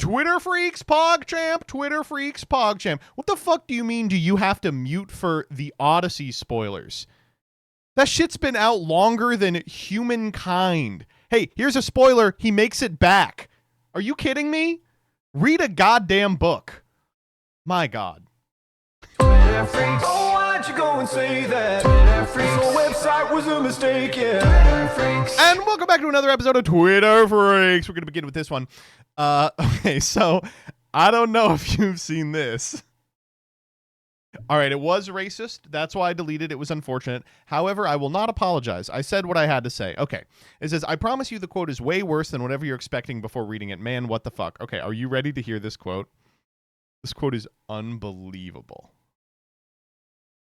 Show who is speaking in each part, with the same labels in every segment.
Speaker 1: Twitter Freaks, PogChamp, Twitter Freaks, PogChamp. What the fuck do you mean do you have to mute for the Odyssey spoilers? That shit's been out longer than humankind. Hey, here's a spoiler. He makes it back. Are you kidding me? Read a goddamn book. My God.
Speaker 2: Twitter Freaks. Oh, why'd you go and say that? Twitter Freaks. The website was a mistake, yeah. Twitter Freaks.
Speaker 1: And welcome back to another episode of Twitter Freaks. We're going to begin with this one. Okay, so I don't know if you've seen this. All right, it was racist. That's why I deleted it. It was unfortunate. However, I will not apologize. I said what I had to say. Okay. It says, I promise you the quote is way worse than whatever you're expecting before reading it. Man, what the fuck? Okay, are you ready to hear this quote? This quote is unbelievable.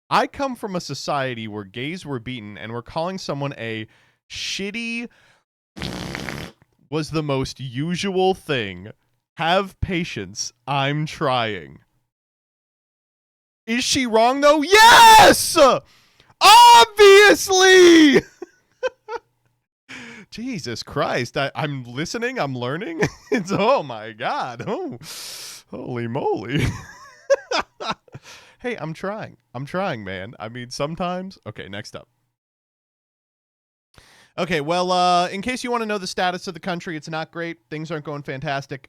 Speaker 1: I come from a society where gays were beaten and we're calling someone a shitty was the most usual thing. Have patience. I'm trying. Is she wrong, though? Yes! Obviously! Jesus Christ. I'm listening. I'm learning. It's, oh, my God. Oh, holy moly. Hey, I'm trying. I'm trying, man. I mean, sometimes. Okay, next up. Okay, well, in case you want to know the status of the country, it's not great. Things aren't going fantastic.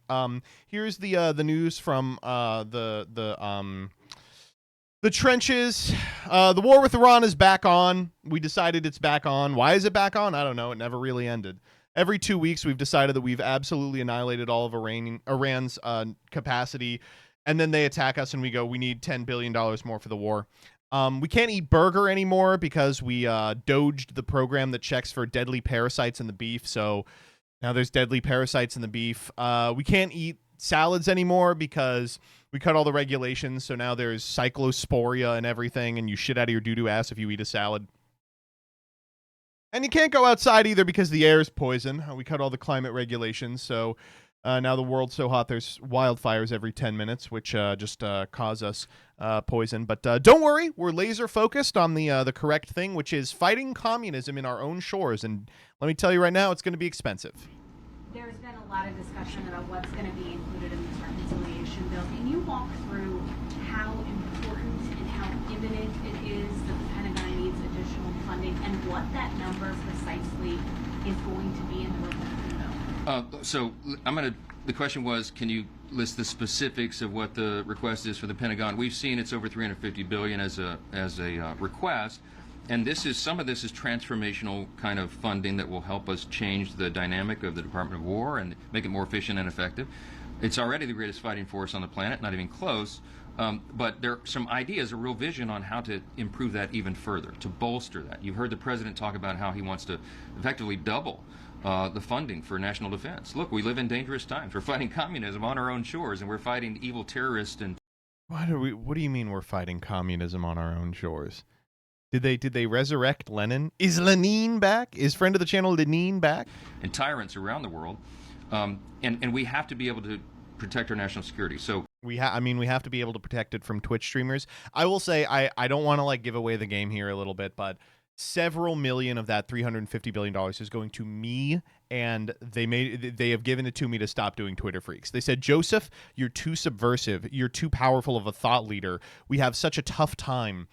Speaker 1: Here's the news from the trenches. The war with Iran is back on. We decided it's back on. Why is it back on? I don't know. It never really ended. Every 2 weeks, we've decided that we've absolutely annihilated all of Iran's capacity, and then they attack us, and we go, we need $10 billion more for the war. We can't eat burger anymore because we doged the program that checks for deadly parasites in the beef, so now there's deadly parasites in the beef. We can't eat salads anymore because we cut all the regulations, so now there's cyclosporia and everything, and you shit out of your doo-doo ass if you eat a salad. And you can't go outside either because the air is poison. We cut all the climate regulations, so now the world's so hot there's wildfires every 10 minutes, which just cause us poison. But don't worry, we're laser focused on the correct thing, which is fighting communism in our own shores. And let me tell you right now, it's going to be expensive.
Speaker 3: There's been a lot of discussion about what's going to be included in this reconciliation bill. Can you walk through how important and how imminent it is that the Pentagon needs additional funding and what that number precisely is going to be in the Republican bill?
Speaker 4: So the question was, can you list the specifics of what the request is for the Pentagon? We've seen it's over $350 billion as a request. And some of this is transformational kind of funding that will help us change the dynamic of the Department of War and make it more efficient and effective. It's already the greatest fighting force on the planet, not even close. But there are some ideas, a real vision on how to improve that even further, to bolster that. You've heard the president talk about how he wants to effectively double the funding for national defense. Look, we live in dangerous times. We're fighting communism on our own shores, and we're fighting evil terrorists. And
Speaker 1: what do you mean we're fighting communism on our own shores? Did they resurrect Lenin? Is Lenin back? Is friend of the channel Lenin back?
Speaker 4: And tyrants around the world, and we have to be able to protect our national security. So
Speaker 1: we have to be able to protect it from Twitch streamers. I will say I don't want to give away the game here a little bit, but several million of that $350 billion is going to me, and they have given it to me to stop doing Twitter Freaks. They said, Joseph, you're too subversive. You're too powerful of a thought leader. We have such a tough time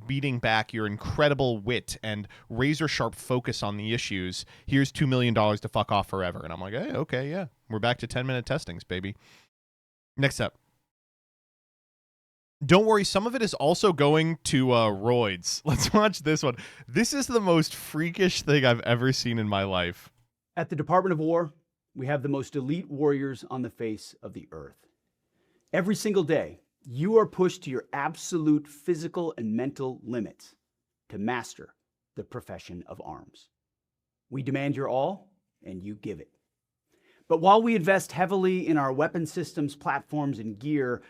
Speaker 1: beating back your incredible wit and razor-sharp focus on the issues. Here's $2 million to fuck off forever. And I'm like, hey, okay, yeah. We're back to 10-minute testings, baby. Next up. Don't worry, some of it is also going to roids. Let's watch this one. This is the most freakish thing I've ever seen in my life.
Speaker 5: At the Department of War, we have the most elite warriors on the face of the earth. Every single day, you are pushed to your absolute physical and mental limits to master the profession of arms. We demand your all, and you give it. But while we invest heavily in our weapon systems, platforms, and gear,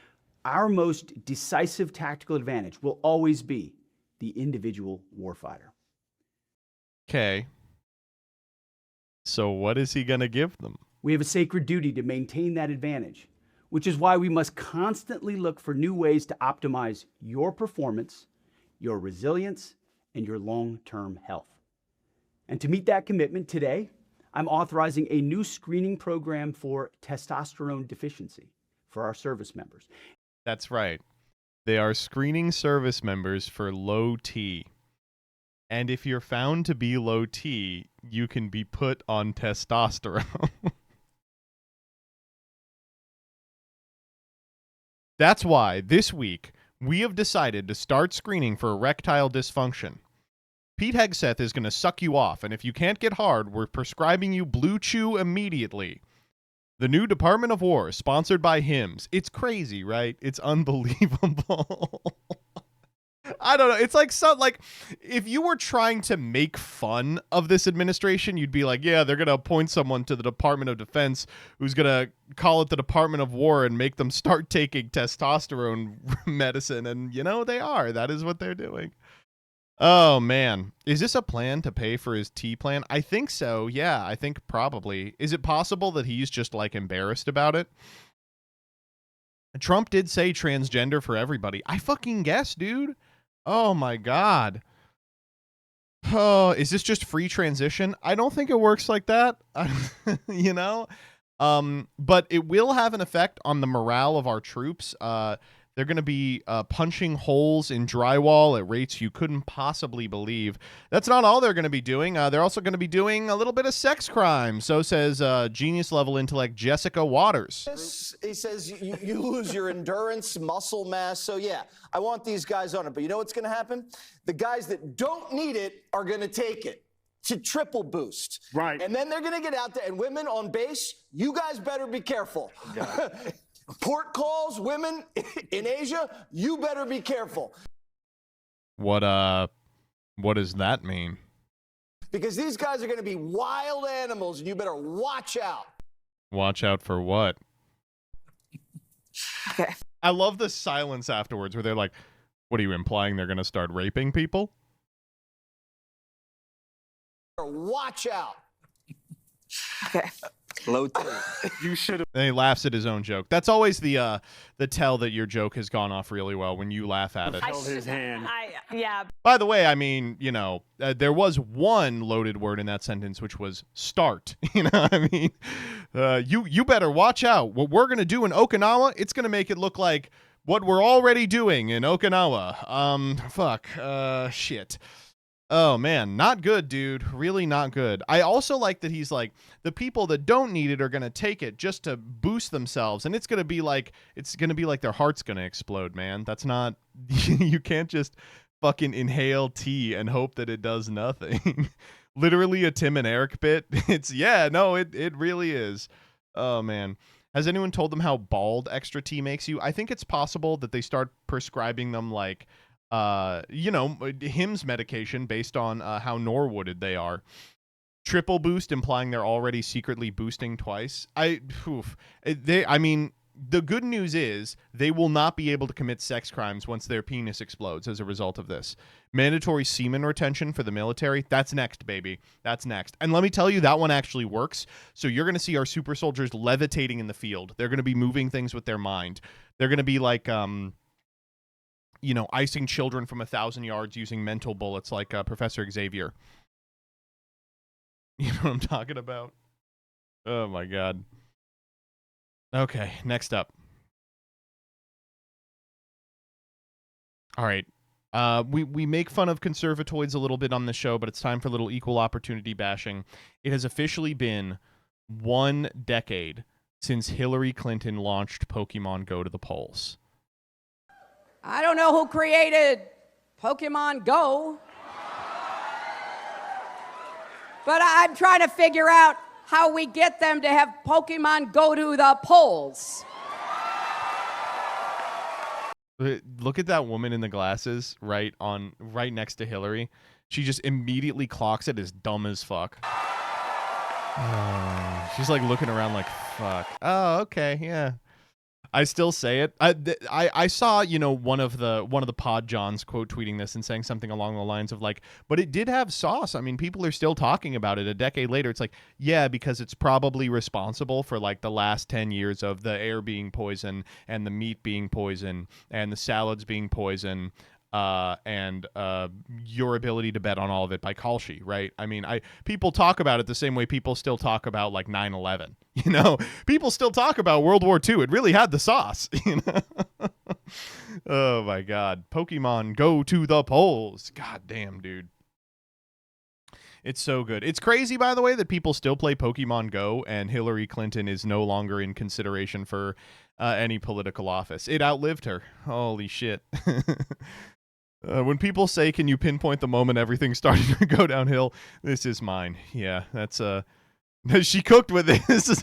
Speaker 5: our most decisive tactical advantage will always be the individual warfighter.
Speaker 1: Okay. So what is he going to give them?
Speaker 5: We have a sacred duty to maintain that advantage, which is why we must constantly look for new ways to optimize your performance, your resilience, and your long-term health. And to meet that commitment today, I'm authorizing a new screening program for testosterone deficiency for our service members.
Speaker 1: That's right. They are screening service members for low T. And if you're found to be low T, you can be put on testosterone. That's why this week we have decided to start screening for erectile dysfunction. Pete Hegseth is going to suck you off, and if you can't get hard, we're prescribing you Blue Chew immediately. The new Department of War, sponsored by Hims. It's crazy, right? It's unbelievable. I don't know. It's like if you were trying to make fun of this administration, you'd be like, yeah, they're going to appoint someone to the Department of Defense who's going to call it the Department of War and make them start taking testosterone medicine. And, they are. That is what they're doing. Oh, man. Is this a plan to pay for his T plan? I think so. Yeah, I think probably. Is it possible that he's just embarrassed about it? Trump did say transgender for everybody. I fucking guess, dude. Oh, my God. Oh, is this just free transition? I don't think it works like that, but it will have an effect on the morale of our troops. They're going to be punching holes in drywall at rates you couldn't possibly believe. That's not all they're going to be doing. They're also going to be doing a little bit of sex crime. So says genius-level intellect Jessica Waters.
Speaker 6: He says you lose your endurance, muscle mass. So, yeah, I want these guys on it. But you know what's going to happen? The guys that don't need it are going to take it. To triple boost.
Speaker 7: Right.
Speaker 6: And then they're going to get out there. And women on base, you guys better be careful. Port calls, women in Asia, you better be careful.
Speaker 1: What does that mean?
Speaker 6: Because these guys are going to be wild animals, and you better watch out.
Speaker 1: Watch out for what?
Speaker 8: Okay.
Speaker 1: I love the silence afterwards where they're like, what are you implying they're going to start raping people?
Speaker 6: Watch out.
Speaker 8: Okay.
Speaker 7: Low T. You should have.
Speaker 1: And he laughs at his own joke. That's always the tell that your joke has gone off really well, when you laugh at it.
Speaker 7: held his hand.
Speaker 8: Yeah.
Speaker 1: By the way, I mean, there was one loaded word in that sentence, which was start. I mean? You better watch out. What we're going to do in Okinawa, it's going to make it look like what we're already doing in Okinawa. Shit. Oh, man, not good, dude. Really not good. I also like that he's like, the people that don't need it are going to take it just to boost themselves. And it's going to be like their heart's going to explode, man. That's not, you can't just fucking inhale tea and hope that it does nothing. Literally a Tim and Eric bit. It really is. Oh, man. Has anyone told them how bald extra tea makes you? I think it's possible that they start prescribing them Hims medication based on how Norwooded they are. Triple boost, implying they're already secretly boosting twice. The good news is they will not be able to commit sex crimes once their penis explodes as a result of this. Mandatory semen retention for the military, that's next, baby. That's next. And let me tell you, that one actually works. So you're going to see our super soldiers levitating in the field. They're going to be moving things with their mind. They're going to be like, icing children from 1,000 yards using mental bullets like Professor Xavier. You know what I'm talking about? Oh, my God. Okay, next up. All right. We make fun of conservatoids a little bit on the show, but it's time for a little equal opportunity bashing. It has officially been 1 decade since Hillary Clinton launched Pokemon Go to the polls.
Speaker 9: I don't know who created Pokemon Go, but I'm trying to figure out how we get them to have Pokemon go to the polls.
Speaker 1: Look at that woman in the glasses right next to Hillary. She just immediately clocks it as dumb as fuck. She's like looking around like, fuck. Oh, okay, yeah. I still say it. I saw, one of the pod Johns quote tweeting this and saying something along the lines of like, but it did have sauce. I mean, people are still talking about it a decade later. It's like, yeah, because it's probably responsible for like the last 10 years of the air being poison and the meat being poison and the salads being poison. and your ability to bet on all of it by Kalshi, right? I mean, people talk about it the same way people still talk about like 9/11. You know, people still talk about World War II. It really had the sauce. You know. Oh my God, Pokemon Go to the polls. God damn, dude. It's so good. It's crazy, by the way, that people still play Pokemon Go and Hillary Clinton is no longer in consideration for any political office. It outlived her. Holy shit. When people say, can you pinpoint the moment everything started to go downhill? This is mine. Yeah, that's she cooked with this.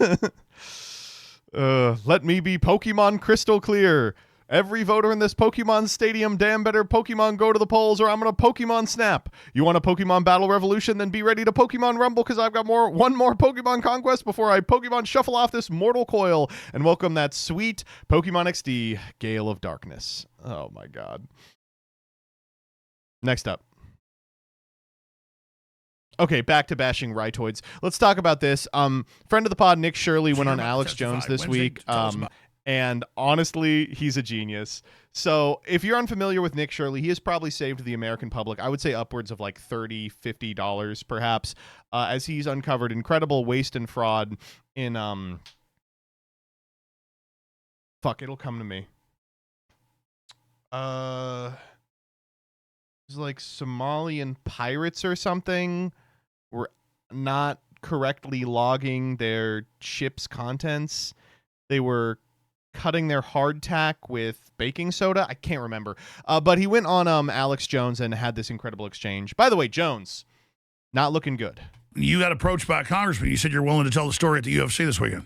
Speaker 1: Let me be Pokemon crystal clear. Every voter in this Pokemon Stadium damn better Pokemon go to the polls or I'm going to Pokemon snap. You want a Pokemon Battle Revolution? Then be ready to Pokemon Rumble because I've got one more Pokemon Conquest before I Pokemon shuffle off this mortal coil and welcome that sweet Pokemon XD Gale of Darkness. Oh my God. Next up. Okay, back to bashing Ritoids. Let's talk about this. Friend of the pod, Nick Shirley, went on Alex Jones this week. And honestly, he's a genius. So if you're unfamiliar with Nick Shirley, he has probably saved the American public, I would say upwards of like $30, $50 perhaps, as he's uncovered incredible waste and fraud in, fuck, it'll come to me. It's like Somalian pirates or something were not correctly logging their ship's contents. They were cutting their hardtack with baking soda. I can't remember. But he went on Alex Jones and had this incredible exchange. By the way, Jones, not looking good.
Speaker 10: You got approached by a congressman. You said you're willing to tell the story at the UFC this weekend.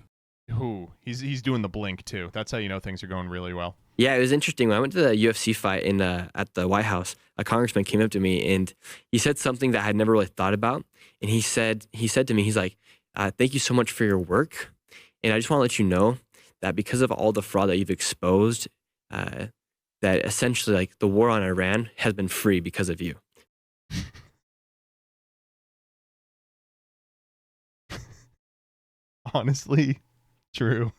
Speaker 1: Who? He's doing the blink, too. That's how you know things are going really well.
Speaker 11: Yeah, it was interesting. When I went to the UFC fight at the White House, a congressman came up to me and he said something that I had never really thought about. And he said to me, he's like, thank you so much for your work. And I just want to let you know that because of all the fraud that you've exposed, that essentially like the war on Iran has been free because of you.
Speaker 1: Honestly, true.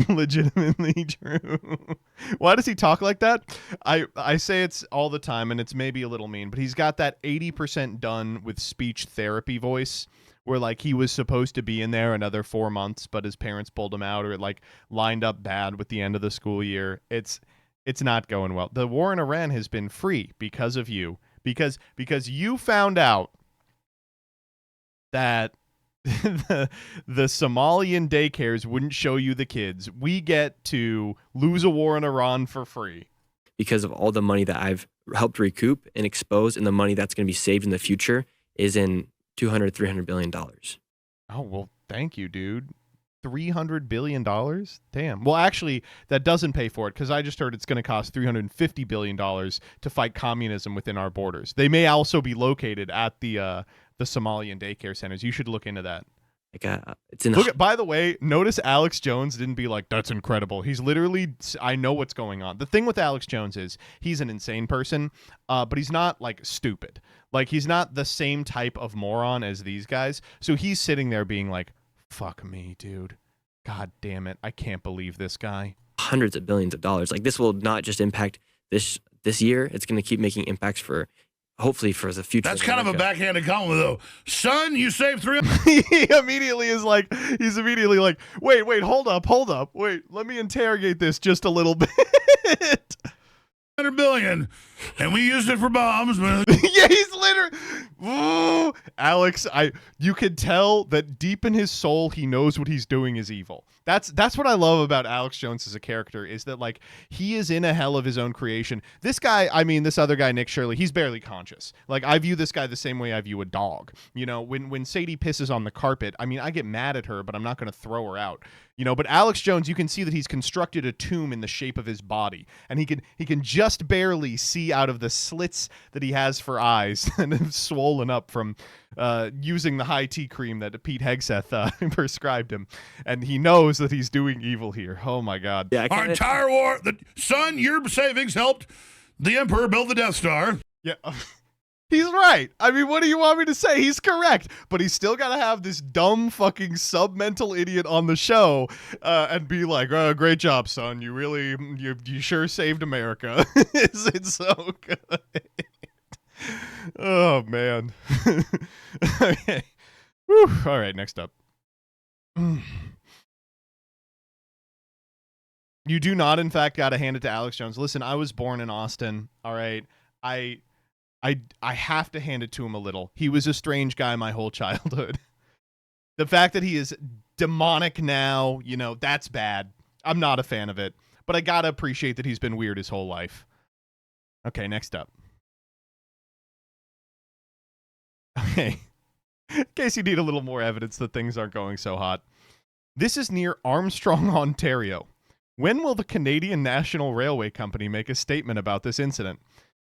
Speaker 1: Legitimately true. Why does he talk like that? I say it's all the time, and it's maybe a little mean, but he's got that 80% done with speech therapy voice where like he was supposed to be in there another 4 months, but his parents pulled him out, or it like lined up bad with the end of the school year. It's not going well. The war in Iran has been free because of you, because you found out that the Somalian daycares wouldn't show you the kids. We get to lose a war in Iran for free.
Speaker 11: Because of all the money that I've helped recoup and expose, and the money that's going to be saved in the future is in $200-300 billion.
Speaker 1: Oh, well, thank you, dude. $300 billion? Damn. Well, actually, that doesn't pay for it because I just heard it's going to cost $350 billion to fight communism within our borders. They may also be located at the Somalian daycare centers. You should look into that.
Speaker 11: It's in.
Speaker 1: By the way, notice Alex Jones didn't be like, that's incredible. He's literally, I know what's going on. The thing with Alex Jones is he's an insane person, but he's not like stupid. Like he's not the same type of moron as these guys. So he's sitting there being like, fuck me, dude. God damn it. I can't believe this guy.
Speaker 11: Hundreds of billions of dollars. Like this will not just impact this year. It's going to keep making impacts for, hopefully, for the future.
Speaker 10: That's kind of a backhanded compliment, though. Son, you saved
Speaker 1: He immediately is like, wait, hold up. Wait, let me interrogate this just a little bit.
Speaker 10: $100 billion, and we used it for bombs.
Speaker 1: Yeah, he's literally. Ooh, Alex, you could tell that deep in his soul, he knows what he's doing is evil. That's what I love about Alex Jones as a character, is that like he is in a hell of his own creation. This guy, this other guy, Nick Shirley, he's barely conscious. Like I view this guy the same way I view a dog. You know, when Sadie pisses on the carpet, I get mad at her, but I'm not going to throw her out. You know, but Alex Jones, you can see that he's constructed a tomb in the shape of his body, and he can just barely see out of the slits that he has for eyes and have swollen up from using the high tea cream that Pete Hegseth prescribed him, and he knows that he's doing evil here. Oh my God!
Speaker 10: Yeah, our entire war, son, your savings helped the Emperor build the Death Star.
Speaker 1: Yeah. He's right. I mean, what do you want me to say? He's correct. But he's still got to have this dumb fucking sub-mental idiot on the show and be like, oh, great job, son. You really, you sure saved America. It's so good. Oh, man. Okay. Whew. All right, next up. You do not, in fact, got to hand it to Alex Jones. Listen, I was born in Austin. All right. I have to hand it to him a little. He was a strange guy my whole childhood. The fact that he is demonic now, you know, that's bad. I'm not a fan of it. But I got to appreciate that he's been weird his whole life. Okay, next up. Okay. In case you need a little more evidence that things aren't going so hot. This is near Armstrong, Ontario. When will the Canadian National Railway Company make a statement about this incident?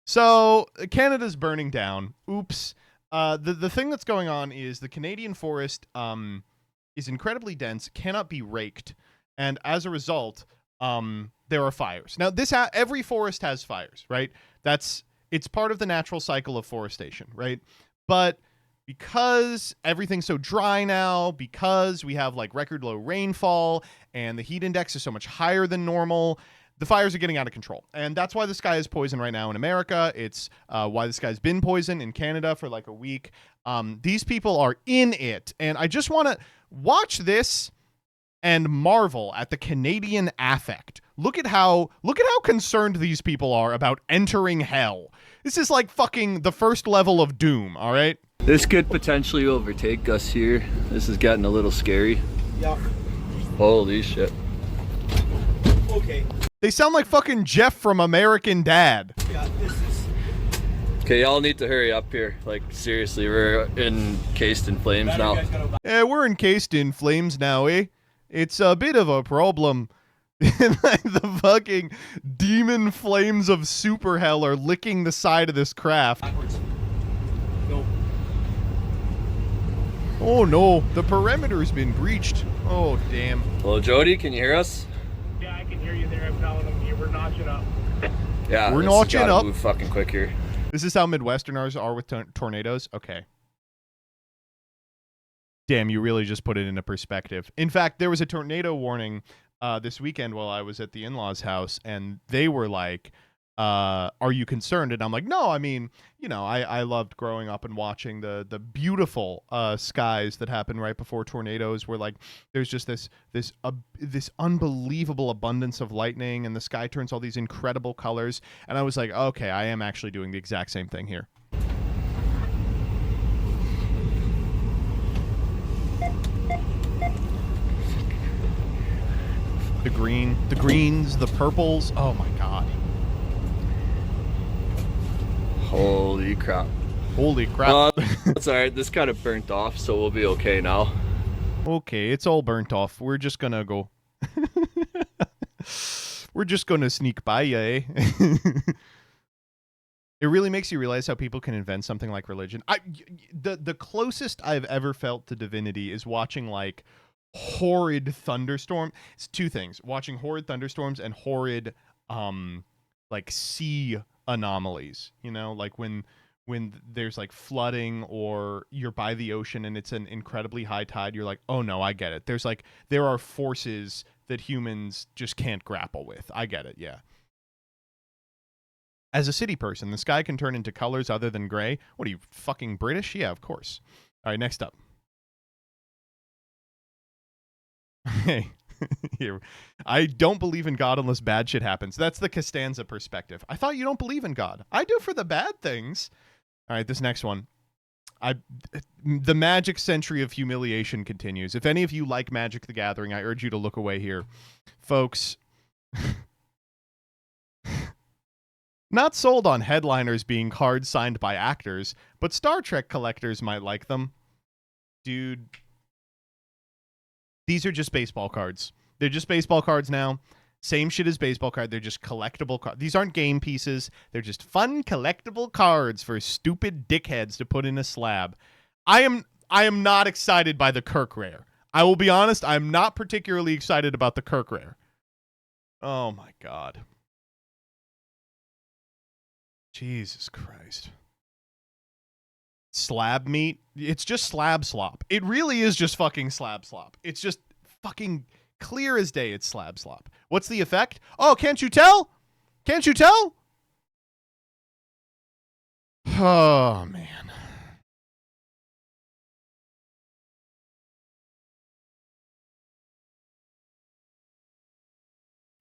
Speaker 1: So, Canada's burning down. Oops. The thing that's going on is the Canadian forest is incredibly dense, cannot be raked, and as a result, there are fires. Now, every forest has fires, right? It's part of the natural cycle of forestation, right? But because everything's so dry now, because we have like record low rainfall and the heat index is so much higher than normal, the fires are getting out of control. And that's why the sky is poison right now in America. It's why the sky's been poison in Canada for like a week. These people are in it. And I just want to watch this and marvel at the Canadian affect. Look at how concerned these people are about entering hell. This is like fucking the first level of doom, all right?
Speaker 12: This could potentially overtake us here. This is getting a little scary.
Speaker 6: Yeah.
Speaker 12: Holy shit.
Speaker 6: Okay.
Speaker 1: They sound like fucking Jeff from American Dad.
Speaker 6: Yeah, this is...
Speaker 12: Okay, y'all need to hurry up here. Like, seriously, we're encased in flames now.
Speaker 1: Yeah, we're encased in flames now, eh? It's a bit of a problem. Like the fucking demon flames of super hell are licking the side of this craft.
Speaker 6: No.
Speaker 1: Oh no, the perimeter's been breached. Oh damn.
Speaker 12: Hello, Jody, can you hear us?
Speaker 13: Yeah, I can hear you there. I'm telling them we're notching up.
Speaker 12: Yeah,
Speaker 1: we're notching up.
Speaker 12: Move fucking quick here.
Speaker 1: This is how Midwesterners are with tornadoes? Okay. Damn, you really just put it into perspective. In fact, there was a tornado warning this weekend while I was at the in-laws' house, and they were like, are you concerned? And I'm like, no, I mean, you know, I loved growing up and watching the beautiful skies that happen right before tornadoes, where like there's just this unbelievable abundance of lightning, and the sky turns all these incredible colors. And I was like, okay, I am actually doing the exact same thing here. The greens, the purples. Oh my god.
Speaker 12: Holy crap.
Speaker 1: Holy crap.
Speaker 12: That's alright, this kind of burnt off, so we'll be okay now.
Speaker 1: Okay, it's all burnt off. We're just gonna go. We're just gonna sneak by ya, eh? It really makes you realize how people can invent something like religion. The closest I've ever felt to divinity is watching like horrid thunderstorm. It's two things: watching horrid thunderstorms and horrid like sea anomalies, you know, like when there's like flooding or you're by the ocean and it's an incredibly high tide. You're like, oh no, I get it. There are forces that humans just can't grapple with. I get it. Yeah. As a city person, the sky can turn into colors other than gray. What are you, fucking British? Yeah, of course. All right, next up. Hey, here. I don't believe in God unless bad shit happens. That's the Costanza perspective. I thought you don't believe in God. I do for the bad things. All right, this next one. The Magic Century of Humiliation continues. If any of you like Magic the Gathering, I urge you to look away here. Folks, not sold on headliners being cards signed by actors, but Star Trek collectors might like them. Dude, these are just baseball cards. They're just baseball cards now. Same shit as baseball card. They're just collectible cards. These aren't game pieces. They're just fun collectible cards for stupid dickheads to put in a slab. I am not excited by the Kirk Rare. I will be honest, I'm not particularly excited about the Kirk Rare. Oh my god. Jesus Christ. slab meat. It's just slab slop. It really is just fucking slab slop. It's just fucking clear as day. It's slab slop. What's the effect? Oh, can't you tell? Can't you tell? Oh, man.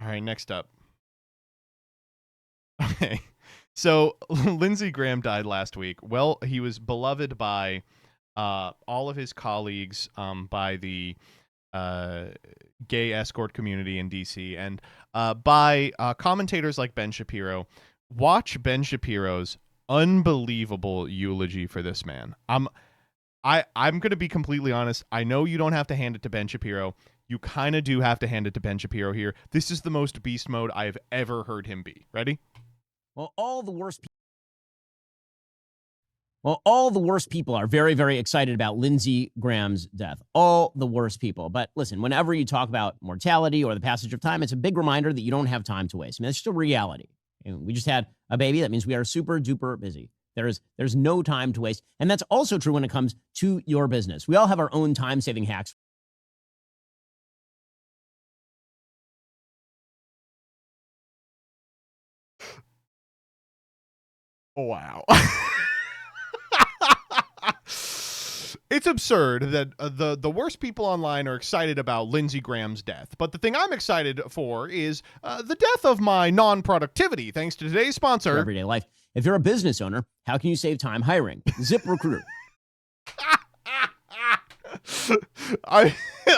Speaker 1: All right, next up. Okay. So Lindsey Graham died last week. Well, he was beloved by all of his colleagues, by the gay escort community in DC, and by commentators like Ben Shapiro. Watch Ben Shapiro's unbelievable eulogy for this man. I'm going to be completely honest. I know you don't have to hand it to Ben Shapiro. You kind of do have to hand it to Ben Shapiro here. This is the most beast mode I've ever heard him be. Ready?
Speaker 14: Well, all the worst people are very, very excited about Lindsey Graham's death. All the worst people. But listen, whenever you talk about mortality or the passage of time, it's a big reminder that you don't have time to waste. I mean, that's just a reality. And we just had a baby. That means we are super duper busy. There's no time to waste. And that's also true when it comes to your business. We all have our own time-saving hacks.
Speaker 1: Wow. It's absurd that the worst people online are excited about Lindsey Graham's death. But the thing I'm excited for is the death of my non-productivity, thanks to today's sponsor.
Speaker 14: For everyday life. If you're a business owner, how can you save time hiring? ZipRecruiter.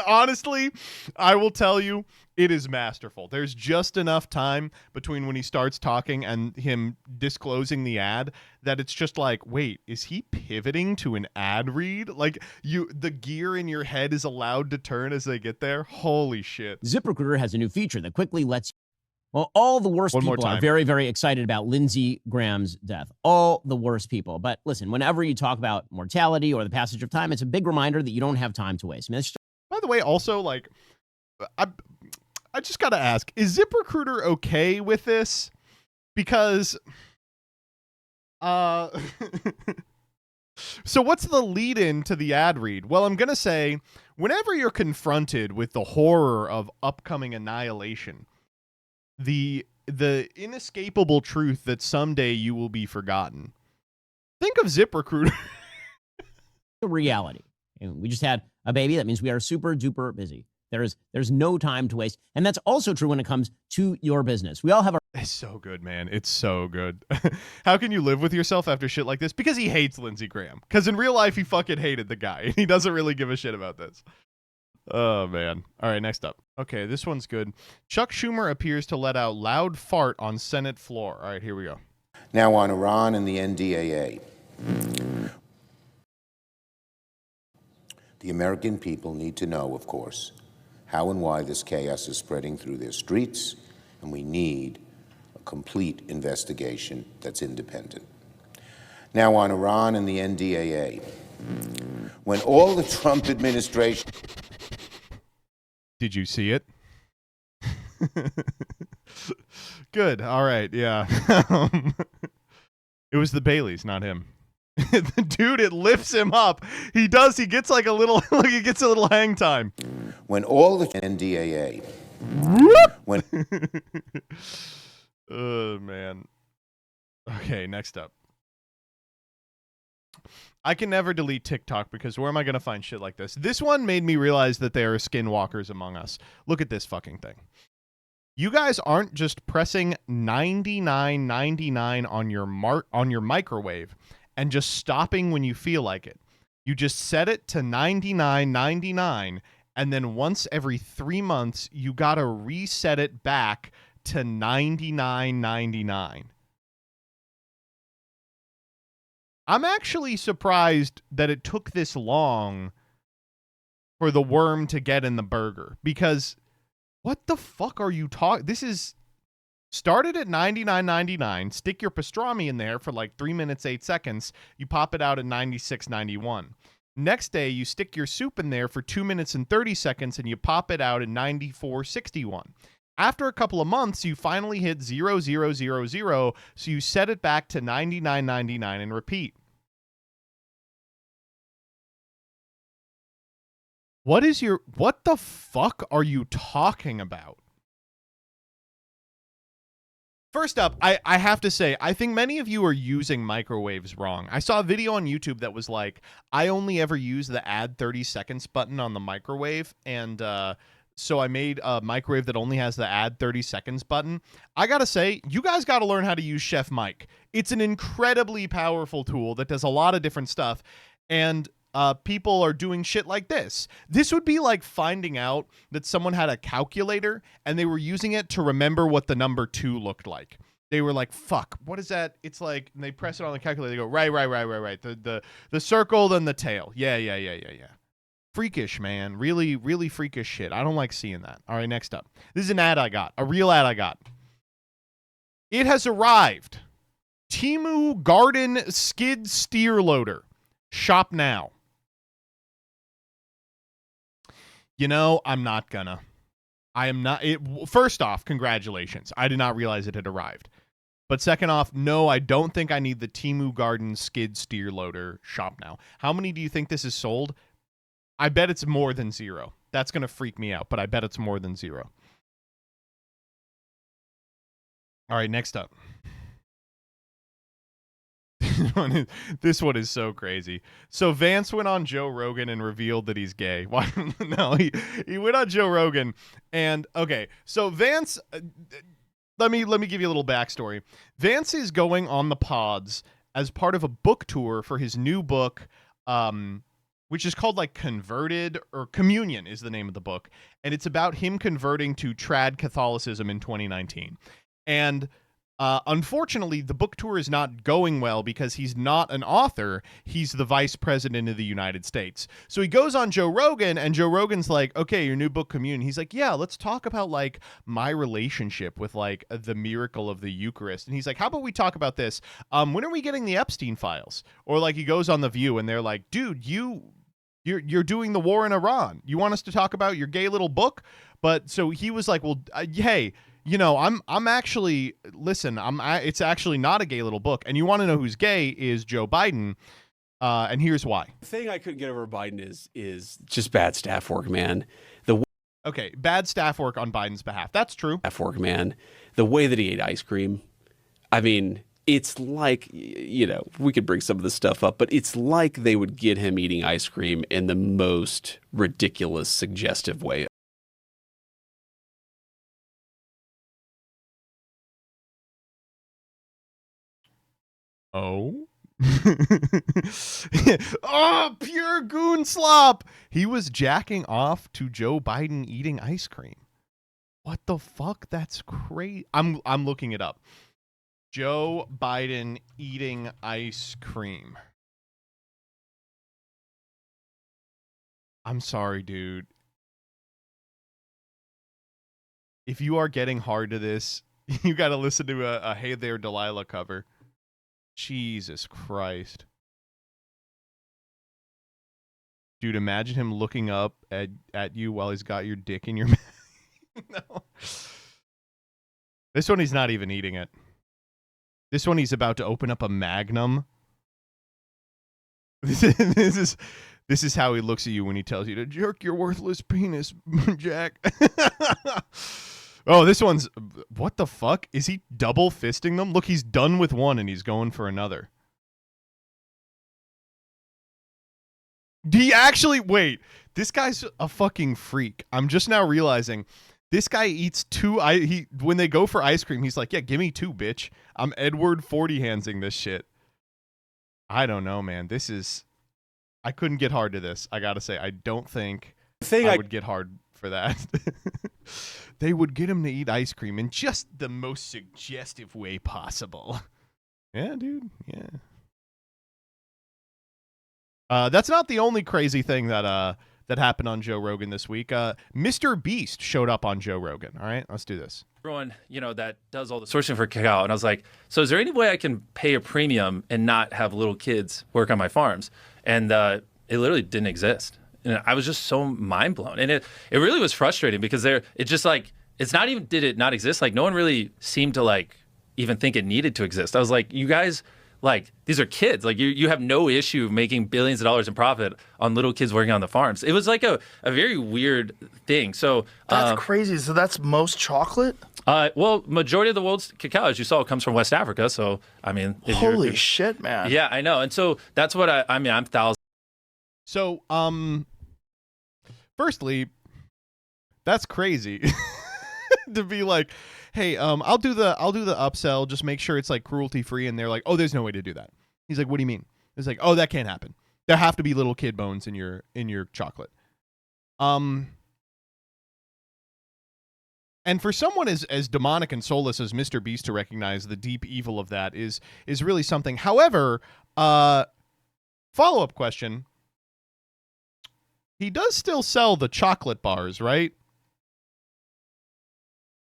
Speaker 1: Honestly, I will tell you, it is masterful. There's just enough time between when he starts talking and him disclosing the ad that it's just like, wait, is he pivoting to an ad read? Like, the gear in your head is allowed to turn as they get there. Holy shit.
Speaker 14: ZipRecruiter has a new feature that quickly lets Well, all the worst people are very, very excited about Lindsey Graham's death. All the worst people. But listen, whenever you talk about mortality or the passage of time, it's a big reminder that you don't have time to waste. I mean, it's just...
Speaker 1: By the way, also, like, I just got to ask, is ZipRecruiter okay with this? Because, so what's the lead in to the ad read? Well, I'm going to say, whenever you're confronted with the horror of upcoming annihilation, the inescapable truth that someday you will be forgotten, think of ZipRecruiter.
Speaker 14: The reality. And we just had a baby. That means we are super duper busy. There's no time to waste. And that's also true when it comes to your business. We all have our...
Speaker 1: It's so good, man. It's so good. How can you live with yourself after shit like this? Because he hates Lindsey Graham. Because in real life, he fucking hated the guy. He doesn't really give a shit about this. Oh, man. All right, next up. Okay, this one's good. Chuck Schumer appears to let out loud fart on Senate floor. All right, here we go.
Speaker 15: Now on Iran and the NDAA. The American people need to know, of course, how and why this chaos is spreading through their streets, and we need a complete investigation that's independent. Now on Iran and the NDAA. When all the Trump administration...
Speaker 1: Did you see it? Good. All right. Yeah. It was the Baileys, not him. The dude, it lifts him up. He does. He gets like a little. He gets a little hang time.
Speaker 15: When all the NDAA. When.
Speaker 1: Oh man. Okay. Next up. I can never delete TikTok because where am I going to find shit like this? This one made me realize that there are skinwalkers among us. Look at this fucking thing. You guys aren't just pressing 99.99 on your microwave and just stopping when you feel like it. You just set it to 99.99, and then once every 3 months, you got to reset it back to 99.99. I'm actually surprised that it took this long for the worm to get in the burger, because what the fuck are you talking? This is started at 99.99. Stick your pastrami in there for like 3 minutes, 8 seconds. You pop it out at 96.91. Next day, you stick your soup in there for 2 minutes and 30 seconds, and you pop it out at 94.61. After a couple of months, you finally hit 0000, so you set it back to 99.99 and repeat. What the fuck are you talking about? First up, I have to say, I think many of you are using microwaves wrong. I saw a video on YouTube that was like, I only ever use the add 30 seconds button on the microwave, and so I made a microwave that only has the add 30 seconds button. I gotta say, you guys gotta learn how to use Chef Mike. It's an incredibly powerful tool that does a lot of different stuff, and people are doing shit like this. This would be like finding out that someone had a calculator and they were using it to remember what the number 2 looked like. They were like, fuck, what is that? It's like, and they press it on the calculator. They go, right. The circle, then the tail. Yeah. Freakish, man. Really, really freakish shit. I don't like seeing that. All right, next up. This is an ad I got. A real ad I got. It has arrived. Temu Garden Skid Steer Loader. Shop now. You know, I'm not gonna. I am not. First off, congratulations. I did not realize it had arrived. But second off, no, I don't think I need the Temu Garden Skid Steer Loader. Shop now. How many do you think this is sold? I bet it's more than 0. That's going to freak me out, but I bet it's more than 0. All right, next up. This one is so crazy. So Vance went on Joe Rogan and revealed that he's gay. Why? No, he went on Joe Rogan and okay. So Vance, let me give you a little backstory. Vance is going on the pods as part of a book tour for his new book, which is called like Converted, or Communion is the name of the book, and it's about him converting to trad Catholicism in 2019. And unfortunately, the book tour is not going well because he's not an author. He's the vice president of the United States. So he goes on Joe Rogan, and Joe Rogan's like, okay, your new book, Communion. He's like, yeah, let's talk about like my relationship with like the miracle of the Eucharist. And he's like, how about we talk about this? When are we getting the Epstein files? Or like he goes on The View and they're like, dude, you're doing the war in Iran. You want us to talk about your gay little book? But so he was like, well, hey, you know, I'm actually, listen, it's actually not a gay little book. And you want to know who's gay is Joe Biden. And here's why.
Speaker 16: The thing I couldn't get over Biden is just bad staff work, man.
Speaker 1: Okay, bad staff work on Biden's behalf. That's true.
Speaker 16: Staff work, man. The way that he ate ice cream. I mean, it's like, you know, we could bring some of this stuff up, but it's like they would get him eating ice cream in the most ridiculous, suggestive way.
Speaker 1: Oh. Oh, pure goon slop. He was jacking off to Joe Biden eating ice cream. What the fuck? That's crazy. I'm looking it up. Joe Biden eating ice cream. I'm sorry, dude. If you are getting hard to this, you got to listen to a Hey There Delilah cover. Jesus Christ. Dude, imagine him looking up at you while he's got your dick in your mouth. No. This one he's not even eating it. This one he's about to open up a Magnum. This is how he looks at you when he tells you to jerk your worthless penis, Jack. Oh, this one's... What the fuck? Is he double fisting them? Look, he's done with one and he's going for another. He actually... Wait. This guy's a fucking freak. I'm just now realizing this guy eats 2... When they go for ice cream, he's like, yeah, give me 2, bitch. I'm Edward 40-handsing this shit. I don't know, man. This is... I couldn't get hard to this. I gotta say, I don't think I would get hard for that. They would get him to eat ice cream in just the most suggestive way possible. Yeah, dude. Yeah. That's not the only crazy thing that happened on Joe Rogan this week. Mr. Beast showed up on Joe Rogan. All right, let's do this.
Speaker 17: Everyone, you know, that does all the sourcing for cacao. And I was like, so is there any way I can pay a premium and not have little kids work on my farms? And it literally didn't exist. And I was just so mind blown. And it really was frustrating because it's just like, it's not even, did it not exist? Like no one really seemed to like even think it needed to exist. I was like, you guys like these are kids. Like you have no issue making billions of dollars in profit on little kids working on the farms. It was like a very weird thing. So
Speaker 18: that's crazy. So that's most chocolate?
Speaker 17: Well, majority of the world's cacao, as you saw, comes from West Africa. So I mean,
Speaker 18: holy shit, man.
Speaker 17: Yeah, I know. And so that's what I mean. I'm thousands.
Speaker 1: So firstly, that's crazy to be like, hey, I'll do the upsell, just make sure it's like cruelty free, and they're like, oh, there's no way to do that. He's like, what do you mean? It's like, oh, that can't happen. There have to be little kid bones in your chocolate. And for someone as demonic and soulless as Mr. Beast to recognize the deep evil of that is really something. However, follow-up question. He does still sell the chocolate bars, right?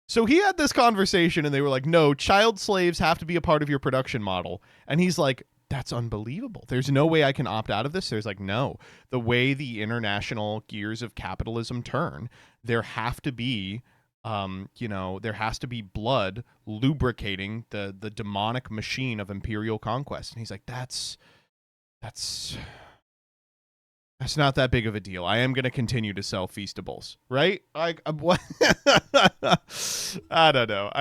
Speaker 1: So he had this conversation and they were like, no, child slaves have to be a part of your production model. And he's like, that's unbelievable. There's no way I can opt out of this. There's like, no, the way the international gears of capitalism turn, there have to be, there has to be blood lubricating the demonic machine of imperial conquest. And he's like, that's not that big of a deal. I am going to continue to sell Feastables, right? What? I don't know.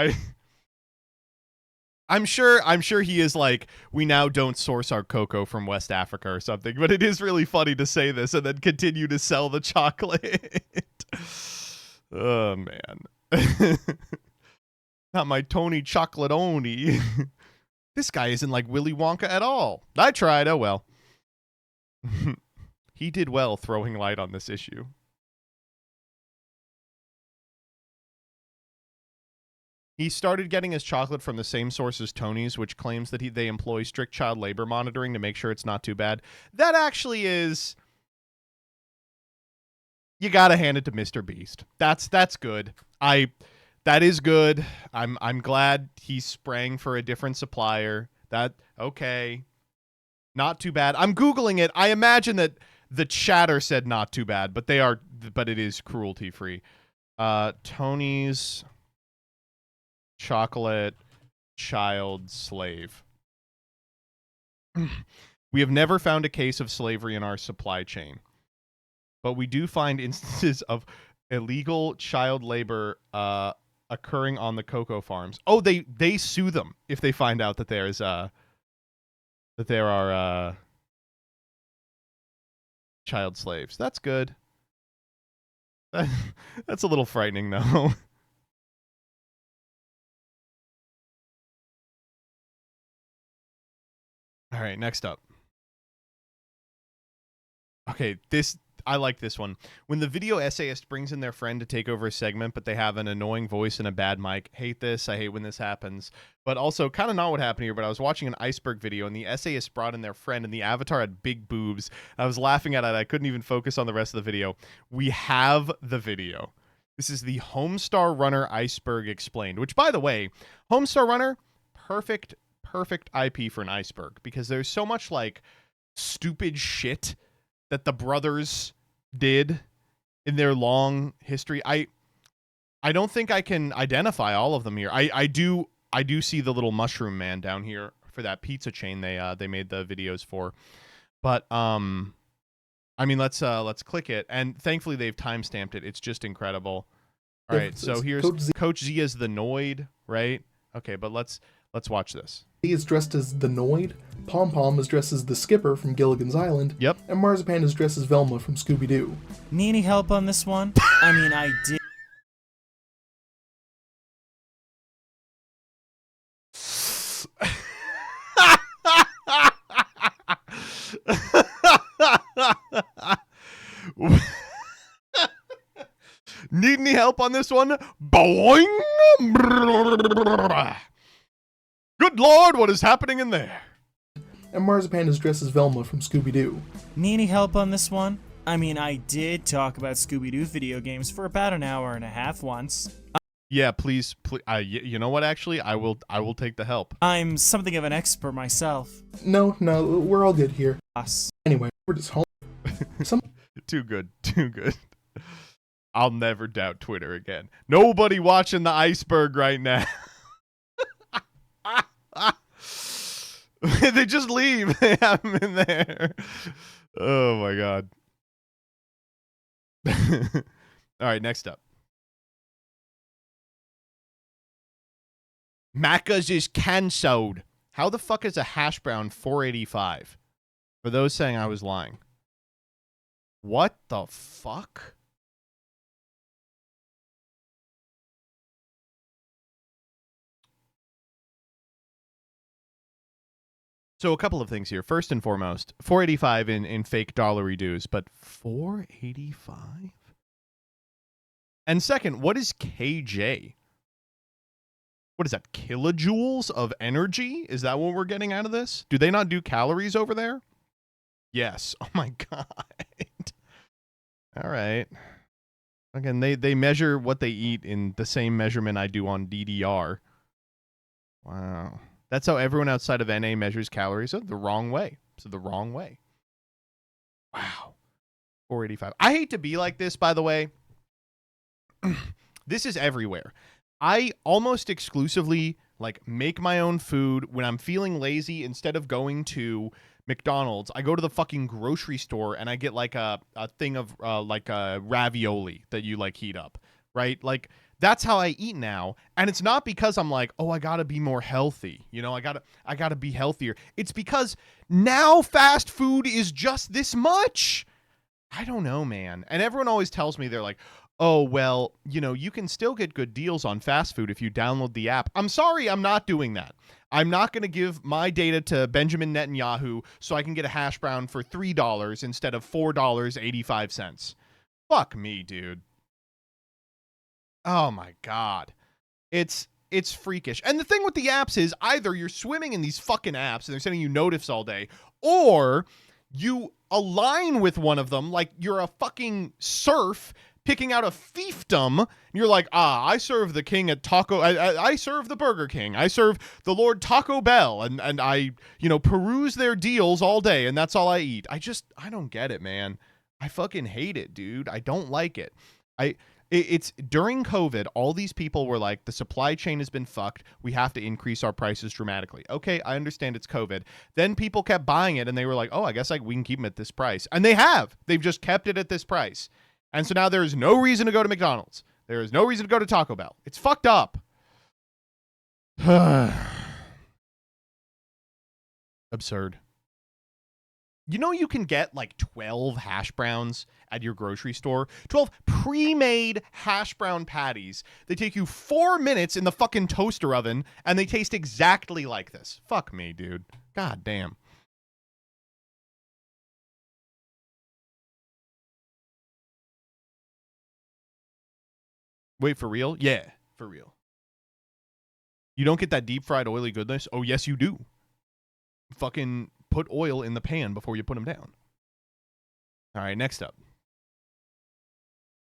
Speaker 1: I'm sure he is like, we now don't source our cocoa from West Africa or something, but it is really funny to say this and then continue to sell the chocolate. Oh, man. Not my Tony Chocolate-oni. This guy isn't like Willy Wonka at all. I tried. Oh, well. He did well throwing light on this issue. He started getting his chocolate from the same source as Tony's, which claims that they employ strict child labor monitoring to make sure it's not too bad. That actually is... You gotta hand it to Mr. Beast. That's good. That is good. I'm glad he sprang for a different supplier. Okay. Not too bad. I'm Googling it. I imagine that the chatter said not too bad, but it is cruelty free. Tony's chocolate child slave. We have never found a case of slavery in our supply chain, but we do find instances of illegal child labor occurring on the cocoa farms. Oh, they sue them if they find out that there are child slaves. That's good. That's a little frightening, though. All right, next up. Okay, I like this one. When the video essayist brings in their friend to take over a segment, but they have an annoying voice and a bad mic. Hate this. I hate when this happens. But also, kind of not what happened here, but I was watching an iceberg video, and the essayist brought in their friend, and the avatar had big boobs. I was laughing at it. I couldn't even focus on the rest of the video. We have the video. This is the Homestar Runner Iceberg Explained, which, by the way, Homestar Runner, perfect IP for an iceberg, because there's so much, like, stupid shit that the brothers did in their long history. I don't think I can identify all of them here. I do see the little mushroom man down here for that pizza chain they made the videos for. But I mean, let's click it, and thankfully they've timestamped it. It's just incredible. All right, so here's Coach Z as the Noid, right? Okay, but let's watch this.
Speaker 19: He is dressed as the Noid, Pom Pom is dressed as the Skipper from Gilligan's Island,
Speaker 1: yep,
Speaker 19: and Marzipan is dressed as Velma from Scooby-Doo.
Speaker 20: Need any help on this one? I mean, I did.
Speaker 1: Need any help on this one? Boing! Good Lord, what is happening in there?
Speaker 19: And Marzipan is dressed as Velma from Scooby-Doo.
Speaker 20: Need any help on this one? I mean, I did talk about Scooby-Doo video games for about an hour and a half once.
Speaker 1: Yeah, please. You know what? Actually, I will take the help.
Speaker 20: I'm something of an expert myself.
Speaker 19: No, we're all good here. Anyway, we're just home.
Speaker 1: Too good. I'll never doubt Twitter again. Nobody watching the iceberg right now. They just leave. They have them in there. Oh my god. All right, next up. Macca's is cancelled. How the fuck is a hash brown $4.85? For those saying I was lying. What the fuck? So a couple of things here. First and foremost, $4.85 in fake dollary dues, but $4.85? And second, what is KJ? What is that? Kilojoules of energy? Is that what we're getting out of this? Do they not do calories over there? Yes. Oh my god. All right. Again, they measure what they eat in the same measurement I do on DDR. Wow. That's how everyone outside of NA measures calories. So the wrong way. So the wrong way. Wow. $4.85. I hate to be like this, by the way. This is everywhere. I almost exclusively like make my own food when I'm feeling lazy. Instead of going to McDonald's, I go to the fucking grocery store and I get like a thing of like a ravioli that you like heat up, right? Like that's how I eat now. And it's not because I'm like, oh, I gotta be more healthy. You know, I gotta be healthier. It's because now fast food is just this much. I don't know, man. And everyone always tells me, they're like, oh, well, you know, you can still get good deals on fast food if you download the app. I'm sorry, I'm not doing that. I'm not going to give my data to Benjamin Netanyahu so I can get a hash brown for $3 instead of $4.85. Fuck me, dude. Oh my god. It's freakish. And the thing with the apps is either you're swimming in these fucking apps and they're sending you notifs all day, or you align with one of them like you're a fucking serf picking out a fiefdom, and you're like, I serve the king at I serve the Burger King. I serve the Lord Taco Bell, and I, you know, peruse their deals all day, and that's all I eat. I don't get it, man. I fucking hate it, dude. I don't like it. It's during COVID, all these people were like, the supply chain has been fucked. We have to increase our prices dramatically. Okay, I understand it's COVID. Then people kept buying it, and they were like, oh, I guess like we can keep them at this price. And they have. They've just kept it at this price. And so now there is no reason to go to McDonald's. There is no reason to go to Taco Bell. It's fucked up. Absurd. You know you can get like 12 hash browns at your grocery store? 12 pre-made hash brown patties. They take you 4 minutes in the fucking toaster oven, and they taste exactly like this. Fuck me, dude. God damn. Wait, for real? Yeah, for real. You don't get that deep fried oily goodness? Oh, yes, you do. Fucking put oil in the pan before you put them down. All right, next up.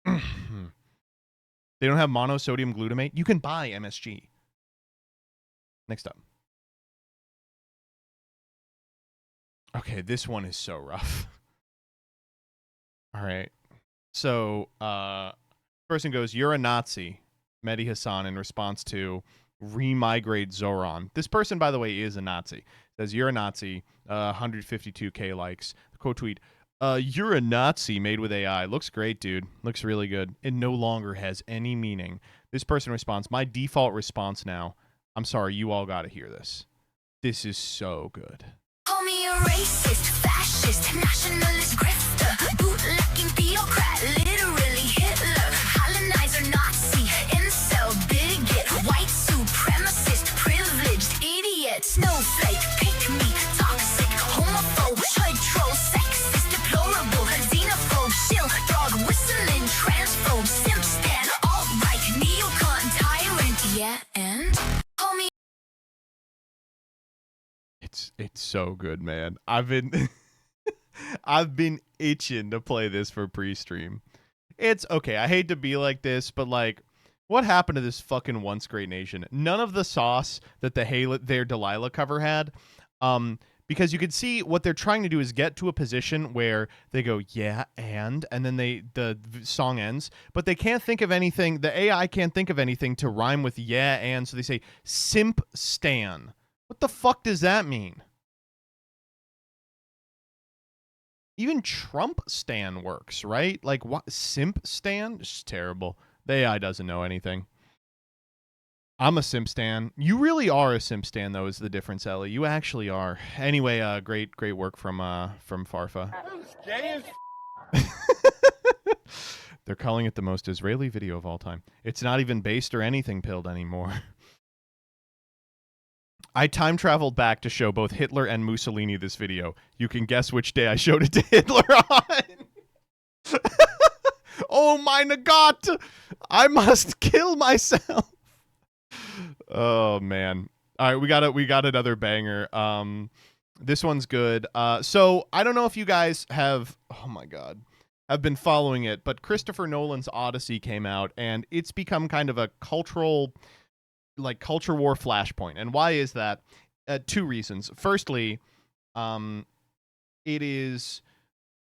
Speaker 1: They don't have monosodium glutamate? You can buy MSG. Next up. Okay, this one is so rough. All right. So, person goes, you're a Nazi, Mehdi Hassan, in response to remigrate Zoran. This person, by the way, is a Nazi. Says, you're a Nazi, 152K likes. The quote tweet, you're a Nazi made with AI. Looks great, dude. Looks really good. It no longer has any meaning. This person responds, my default response now, I'm sorry, you all gotta hear this. This is so good.
Speaker 21: Call me a racist, fascist, nationalist, grifter, bootlicking theocrat, literally Hitler, colonizer, Nazi, incel, bigot, white supremacist, privileged, idiot, snowflake, pick me, toxic, homophobe, hood troll, sexist, deplorable, xenophobe, shill, dog, whistling, transphobe, simp stan, alt-right, neocon, tyrant, yeah, and call me.
Speaker 1: It's so good, man. I've been I've been itching to play this for pre-stream. It's okay. I hate to be like this, but like, what happened to this fucking Once Great Nation? None of the sauce that their Delilah cover had. Because you could see what they're trying to do is get to a position where they go, yeah, and then the song ends, but they can't think of anything. The AI can't think of anything to rhyme with yeah, and so they say simp stan. What the fuck does that mean? Even Trump stan works, right? Like, what? Simp stan? It's terrible. The AI doesn't know anything. I'm a simp stan. You really are a simp stan, though, is the difference, Ellie. You actually are. Anyway, great work from Farfa. They're calling it the most Israeli video of all time. It's not even based or anything pilled anymore. I time traveled back to show both Hitler and Mussolini this video. You can guess which day I showed it to Hitler on. Oh meine Gott! I must kill myself. Oh man. All right, we got another banger. This one's good. So I don't know if you guys have, oh my God, have been following it, but Christopher Nolan's Odyssey came out, and it's become kind of a culture war flashpoint. And why is that? Two reasons. Firstly, it is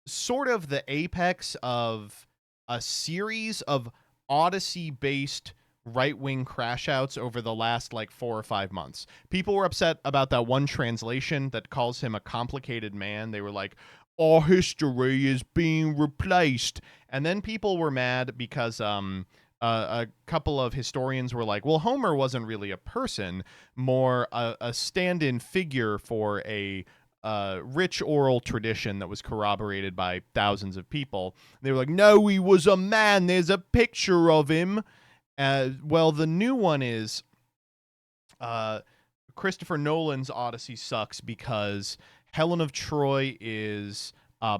Speaker 1: sort of the apex of a series of Odyssey-based right-wing crash outs over the last 4 or 5 months. People were upset about that one translation that calls him a complicated man. They were like, our history is being replaced. And then people were mad because a couple of historians were like, well, Homer wasn't really a person, more a stand-in figure for a rich oral tradition that was corroborated by thousands of people. They were like, no, he was a man. There's a picture of him. Well, the new one is Christopher Nolan's Odyssey sucks because Helen of Troy is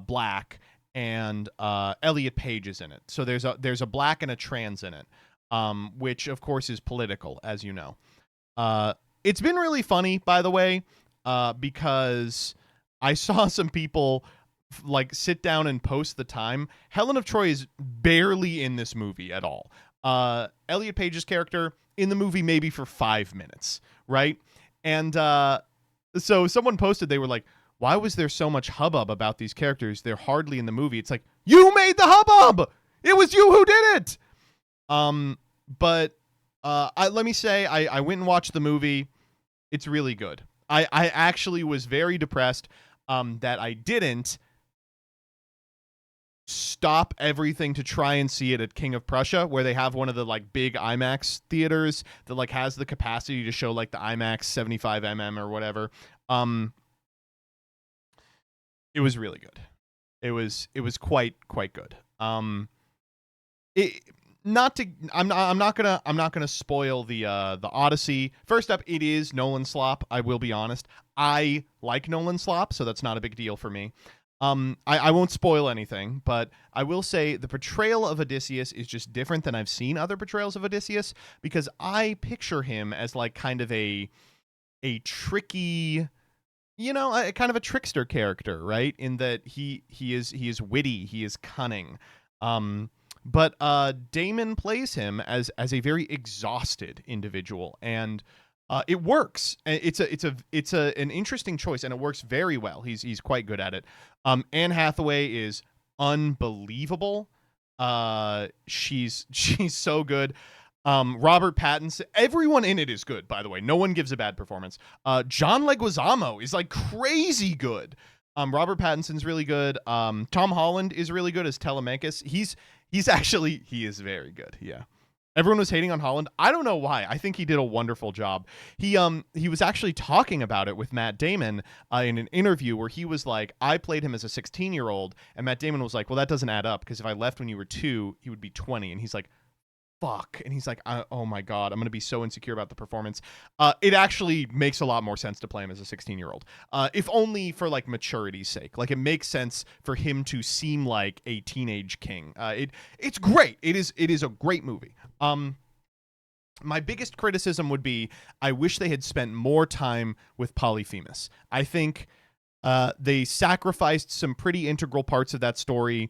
Speaker 1: black and Elliot Page is in it. So there's a black and a trans in it, which of course is political, as you know. It's been really funny, by the way, because I saw some people sit down and post the time. Helen of Troy is barely in this movie at all. Elliot Page's character in the movie maybe for 5 minutes, right? And so someone posted, they were like, why was there so much hubbub about these characters? They're hardly in the movie. It's like, you made the hubbub! It was you who did it! But let me say, I went and watched the movie. It's really good. I actually was very depressed that I didn't stop everything to try and see it at King of Prussia, where they have one of the big IMAX theaters that has the capacity to show the IMAX 75mm or whatever. It was really good. It was quite good. I'm not gonna spoil the Odyssey. First up, it is Nolan slop. I will be honest. I like Nolan slop, so that's not a big deal for me. I won't spoil anything, but I will say the portrayal of Odysseus is just different than I've seen other portrayals of Odysseus, because I picture him as kind of a tricky, kind of a trickster character, right? In that he is witty, he is cunning. But Damon plays him as a very exhausted individual, and it works. It's an interesting choice, and it works very well. He's quite good at it. Anne Hathaway is unbelievable. She's so good. Robert Pattinson, everyone in it is good, by the way. No one gives a bad performance. John Leguizamo is crazy good. Robert Pattinson's really good. Tom Holland is really good as Telemachus. He is very good. Yeah. Everyone was hating on Holland. I don't know why. I think he did a wonderful job. He was actually talking about it with Matt Damon in an interview where he was like, I played him as a 16-year-old, and Matt Damon was like, well, that doesn't add up, because if I left when you were 2, he would be 20. And he's like, fuck. And he's like, oh my God, I'm going to be so insecure about the performance. It actually makes a lot more sense to play him as a 16-year-old. If only for maturity's sake. It makes sense for him to seem like a teenage king. It's great. It is a great movie. My biggest criticism would be, I wish they had spent more time with Polyphemus. I think they sacrificed some pretty integral parts of that story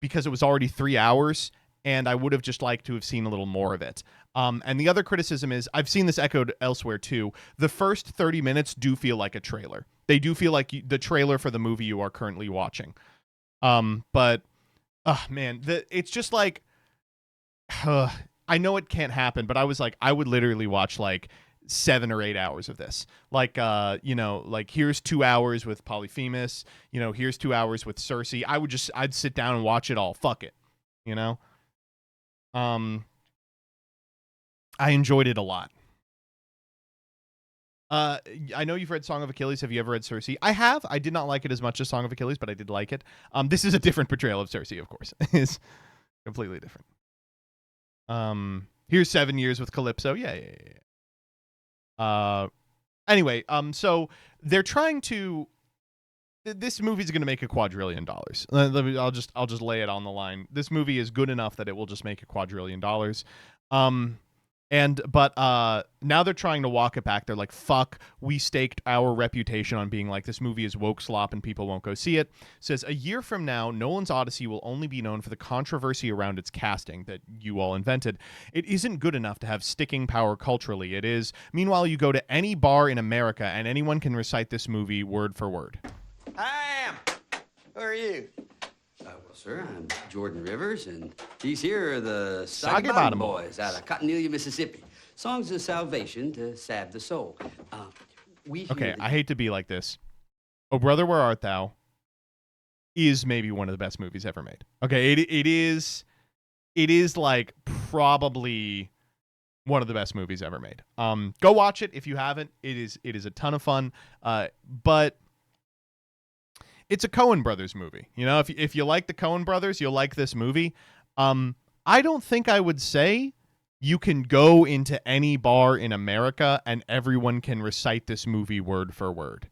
Speaker 1: because it was already 3 hours, and I would have just liked to have seen a little more of it. And the other criticism is, I've seen this echoed elsewhere too, the first 30 minutes do feel like a trailer. They do feel like the trailer for the movie you are currently watching. But, man, it's just I know it can't happen, but I was I would literally watch 7 or 8 hours of this. Like, you know, like here's 2 hours with Polyphemus, you know, here's 2 hours with Cersei. I'd sit down and watch it all. Fuck it. You know? I enjoyed it a lot. I know you've read Song of Achilles. Have you ever read Cersei? I have. I did not like it as much as Song of Achilles, but I did like it. This is a different portrayal of Cersei, of course. It's completely different. Here's 7 years with Calypso. Yeah. Anyway, so they're trying to. This movie's going to make $1 quadrillion. I'll just lay it on the line. This movie is good enough that it will just make $1 quadrillion. But now they're trying to walk it back. They're like, fuck, we staked our reputation on being like, this movie is woke slop and people won't go see it. Says, a year from now, Nolan's Odyssey will only be known for the controversy around its casting that you all invented. It isn't good enough to have sticking power culturally. It is. Meanwhile, you go to any bar in America and anyone can recite this movie word for word.
Speaker 2: I am. Who are you? Well, sir, I'm Jordan Rivers, and these here are the Soggy Bottom Boys out of Cottonellia, Mississippi. Songs of salvation to salve the soul.
Speaker 1: Okay, I hate to be like this. Oh, Brother, Where Art Thou is maybe one of the best movies ever made. Okay, it is like probably one of the best movies ever made. Go watch it if you haven't. It is a ton of fun. But it's a Coen Brothers movie. You know, if you like the Coen Brothers, you'll like this movie. I don't think I would say you can go into any bar in America and everyone can recite this movie word for word.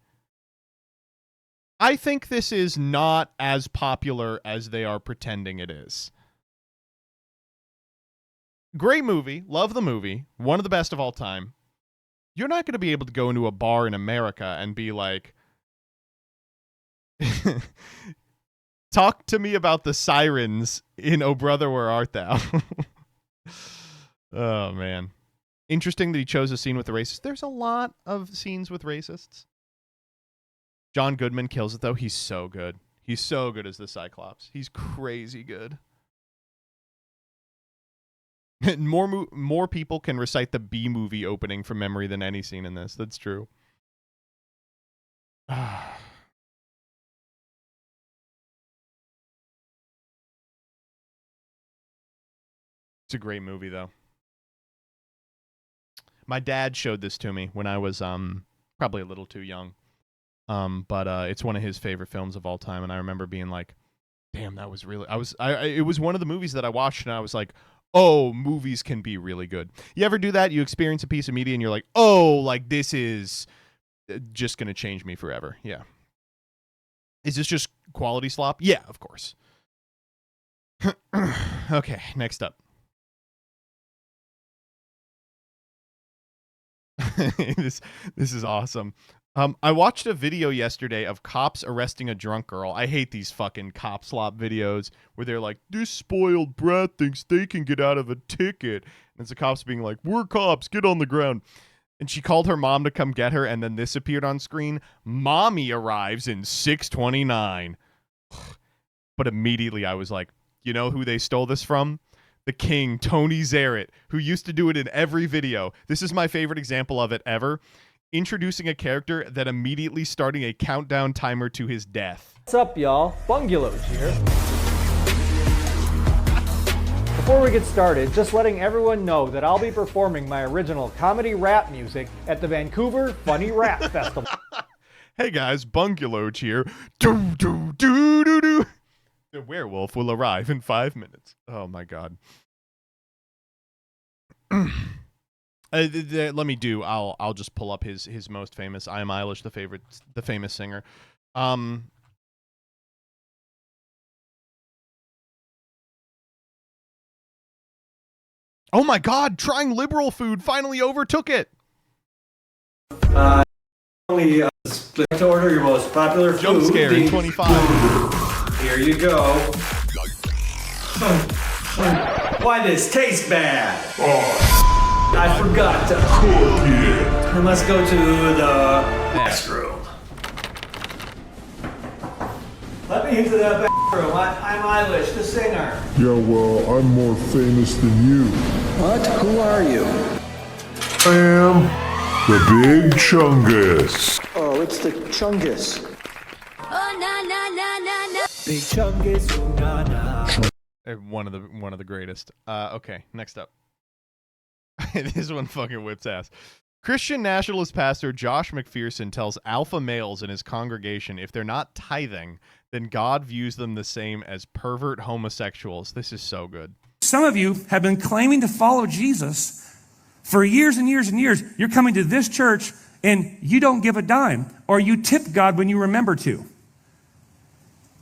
Speaker 1: I think this is not as popular as they are pretending it is. Great movie. Love the movie. One of the best of all time. You're not going to be able to go into a bar in America and be like, talk to me about the sirens in Oh Brother, Where Art Thou? Oh, man. Interesting that he chose a scene with the racists. There's a lot of scenes with racists. John Goodman kills it, though. He's so good. He's so good as the Cyclops. He's crazy good. More people can recite the B-movie opening from memory than any scene in this. That's true. It's a great movie, though. My dad showed this to me when I was probably a little too young. But it's one of his favorite films of all time, and I remember being like, damn, that was really... it was one of the movies that I watched, and I was like, oh, movies can be really good. You ever do that? You experience a piece of media, and you're like, oh, like, this is just going to change me forever. Yeah. Is this just quality slop? Yeah, of course. Okay, next up. This is awesome. I watched a video yesterday of cops arresting a drunk girl. I hate these fucking cop slop videos where they're like, this spoiled brat thinks they can get out of a ticket. And it's the cops being like, we're cops, get on the ground. And she called her mom to come get her, and then this appeared on screen. Mommy arrives in 6:29. But immediately I was like, you know who they stole this from? The king, Tony Zarrett, who used to do it in every video. This is my favorite example of it ever. Introducing a character that immediately starting a countdown timer to his death.
Speaker 22: What's up, y'all? Bungulows here. Before we get started, just letting everyone know that I'll be performing my original comedy rap music at the Vancouver Funny Rap Festival.
Speaker 1: Hey guys, Bungulow here. Do do do do do. The werewolf will arrive in 5 minutes. Oh my god. Let me do. I'll just pull up his most famous. I Am Eilish, the famous singer. Oh my god, trying liberal food finally overtook it.
Speaker 22: Only to order your most popular food.
Speaker 1: Jump scare in 25.
Speaker 22: Here you go. Why this tastes bad? I forgot to cook it. And let's go to the bathroom. Let me into that bathroom. I'm Eilish, the singer.
Speaker 23: Yeah, well, I'm more famous than you.
Speaker 22: What? Who are you?
Speaker 23: I am
Speaker 10: The Big Chungus.
Speaker 6: Oh, it's the Chungus.
Speaker 22: Big Chungus, ooh, na na.
Speaker 1: One of the greatest. Okay, next up. This one fucking whips ass. Christian nationalist pastor Josh McPherson tells alpha males in his congregation if they're not tithing, then God views them the same as pervert homosexuals. This is so good.
Speaker 3: Some of you have been claiming to follow Jesus for years and years and years. You're coming to this church and you don't give a dime, or you tip God when you remember to.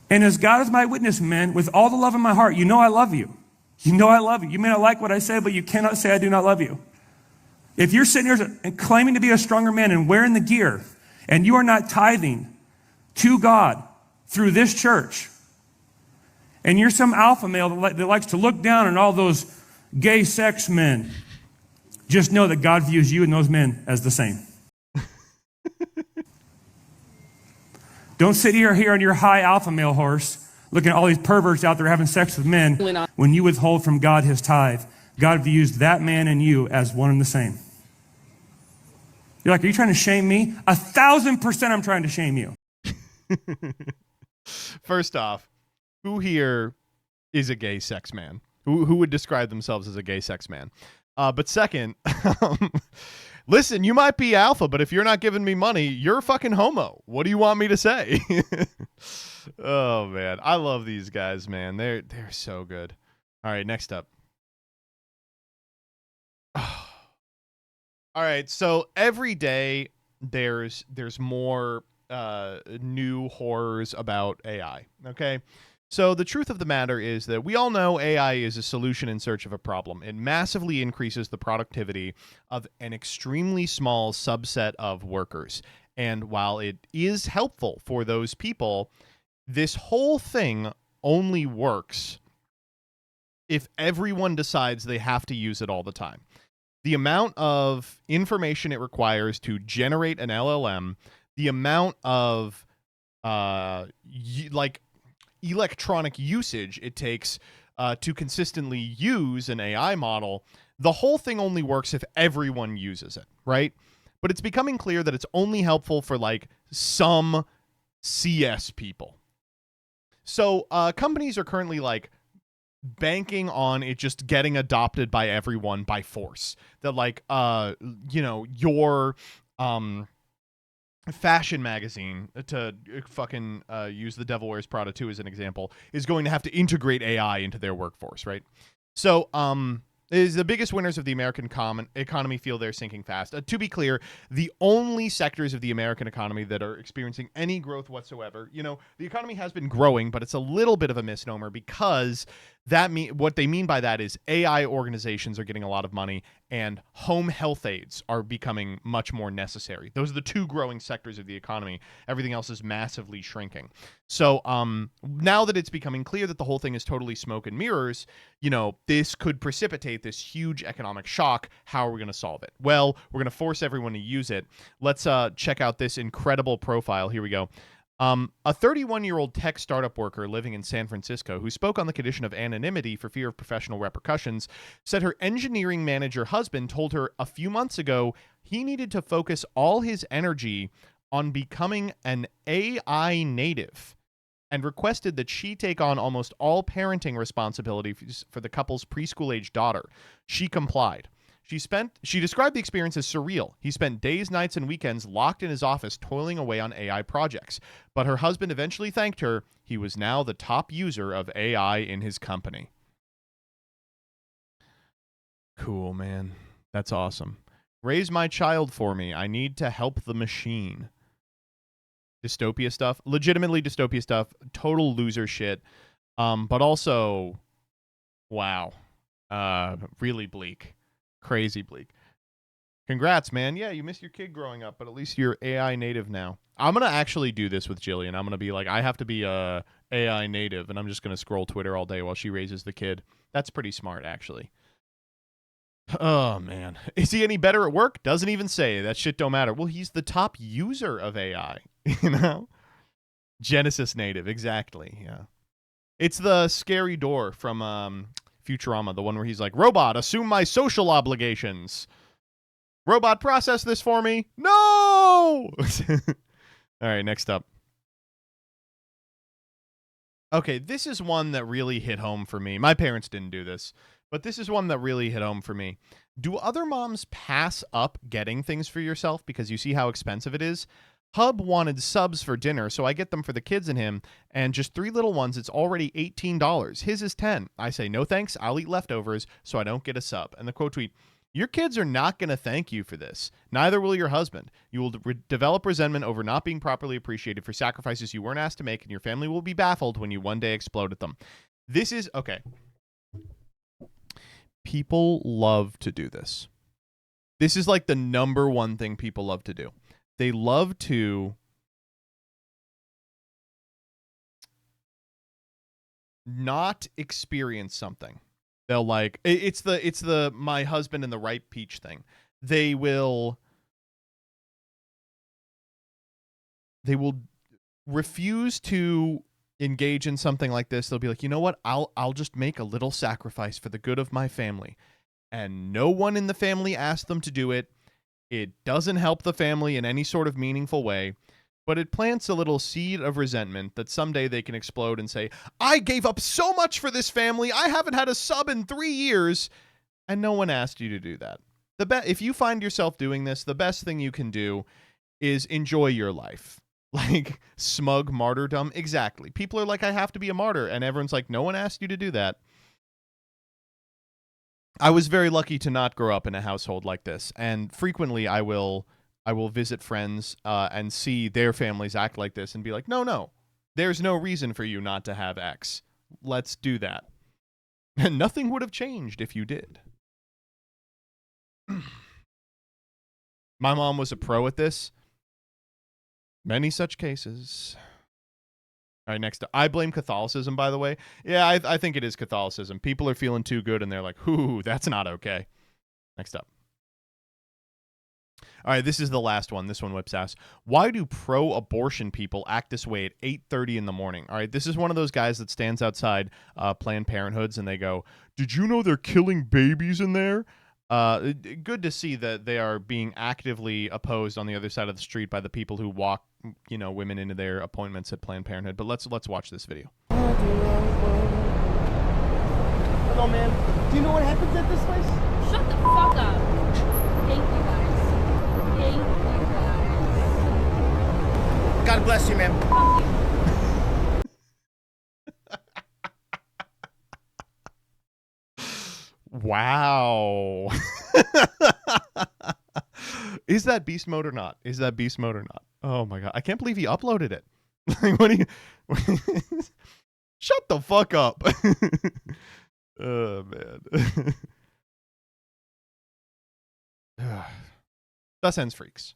Speaker 3: And as God is my witness, man, with all the love in my heart, you know I love you. You know I love you. You may not like what I say, but you cannot say I do not love you. If you're sitting here and claiming to be a stronger man and wearing the gear, and you are not tithing to God through this church, and you're some alpha male that likes to look down on all those gay sex men, just know that God views you and those men as the same. Don't sit here on your high alpha male horse looking at all these perverts out there having sex with men when you withhold from God his tithe. God views that man and you as one and the same. You're like, are you trying to shame me? 1,000% I'm trying to shame you.
Speaker 1: First off, who here is a gay sex man? Who would describe themselves as a gay sex man? But second, listen, you might be alpha, but if you're not giving me money, you're a fucking homo. What do you want me to say? Oh, man. I love these guys, man. They're so good. All right, next up. All right, so every day there's more new horrors about AI, okay? So the truth of the matter is that we all know AI is a solution in search of a problem. It massively increases the productivity of an extremely small subset of workers. And while it is helpful for those people, this whole thing only works if everyone decides they have to use it all the time. The amount of information it requires to generate an LLM, the amount of electronic usage it takes to consistently use an AI model, the whole thing only works if everyone uses it, right? But it's becoming clear that it's only helpful for like some CS people. So companies are currently like banking on it just getting adopted by everyone by force. That like your fashion magazine, to fucking use The Devil Wears Prada 2 as an example, is going to have to integrate AI into their workforce, right? So is the biggest winners of the American economy feel they're sinking fast. To be clear, the only sectors of the American economy that are experiencing any growth whatsoever, the economy has been growing, but it's a little bit of a misnomer because what they mean by that is AI organizations are getting a lot of money and home health aides are becoming much more necessary. Those are the two growing sectors of the economy. Everything else is massively shrinking. So now that it's becoming clear that the whole thing is totally smoke and mirrors, this could precipitate this huge economic shock. How are we going to solve it? Well, we're going to force everyone to use it. Let's check out this incredible profile. Here we go. A 31-year-old tech startup worker living in San Francisco who spoke on the condition of anonymity for fear of professional repercussions said her engineering manager husband told her a few months ago he needed to focus all his energy on becoming an AI native and requested that she take on almost all parenting responsibilities for the couple's preschool-age daughter. She complied. She described the experience as surreal. He spent days, nights, and weekends locked in his office toiling away on AI projects. But her husband eventually thanked her. He was now the top user of AI in his company. Cool, man. That's awesome. Raise my child for me. I need to help the machine. Dystopia stuff. Legitimately dystopia stuff. Total loser shit. But also, wow. Really bleak. Crazy bleak. Congrats, man. Yeah, you missed your kid growing up, but at least you're AI native now. I'm going to actually do this with Jillian. I'm going to be like, I have to be a AI native, and I'm just going to scroll Twitter all day while she raises the kid. That's pretty smart, actually. Oh, man. Is he any better at work? Doesn't even say. That shit don't matter. Well, he's the top user of AI, Genesis native, exactly, yeah. It's the scary door from Futurama, the one where he's like, robot, assume my social obligations. Robot, process this for me. No! All right, next up. Okay, this is one that really hit home for me. My parents didn't do this, but this is one that really hit home for me. Do other moms pass up getting things for yourself because you see how expensive it is? Hub wanted subs for dinner, so I get them for the kids and him, and just 3 little ones, it's already $18. His is $10. I say, no thanks, I'll eat leftovers, so I don't get a sub. And the quote tweet, your kids are not going to thank you for this. Neither will your husband. You will develop resentment over not being properly appreciated for sacrifices you weren't asked to make, and your family will be baffled when you one day explode at them. This is, okay. People love to do this. This is like the number one thing people love to do. They love to not experience something. They'll like, it's the my husband and the ripe peach thing. They will refuse to engage in something like this. They'll be like, you know what? I'll just make a little sacrifice for the good of my family. And no one in the family asked them to do it. It doesn't help the family in any sort of meaningful way, but it plants a little seed of resentment that someday they can explode and say, I gave up so much for this family. I haven't had a sub in 3 years. And no one asked you to do that. If you find yourself doing this, the best thing you can do is enjoy your life. Like smug martyrdom. Exactly. People are like, I have to be a martyr. And everyone's like, no one asked you to do that. I was very lucky to not grow up in a household like this. And frequently I will visit friends and see their families act like this and be like, no, there's no reason for you not to have X. Let's do that. And nothing would have changed if you did. My mom was a pro at this. Many such cases. All right, next. I blame Catholicism, by the way. Yeah, I think it is Catholicism. People are feeling too good, and they're like, ooh, that's not okay. Next up. All right, this is the last one. This one whips ass. Why do pro-abortion people act this way at 8:30 in the morning? All right, this is one of those guys that stands outside Planned Parenthoods, and they go, did you know they're killing babies in there? Good to see that they are being actively opposed on the other side of the street by the people who walk, women into their appointments at Planned Parenthood. But let's watch this video.
Speaker 4: Hello, ma'am. Do you know what happens at this place?
Speaker 5: Shut the fuck up. Thank you guys. Thank you guys.
Speaker 4: God bless you, ma'am.
Speaker 5: Fuck you.
Speaker 1: Wow. Is that beast mode or not? Is that beast mode or not? Oh my god. I can't believe he uploaded it. Like, what do you Shut the fuck up. Oh man. Thus ends Freaks.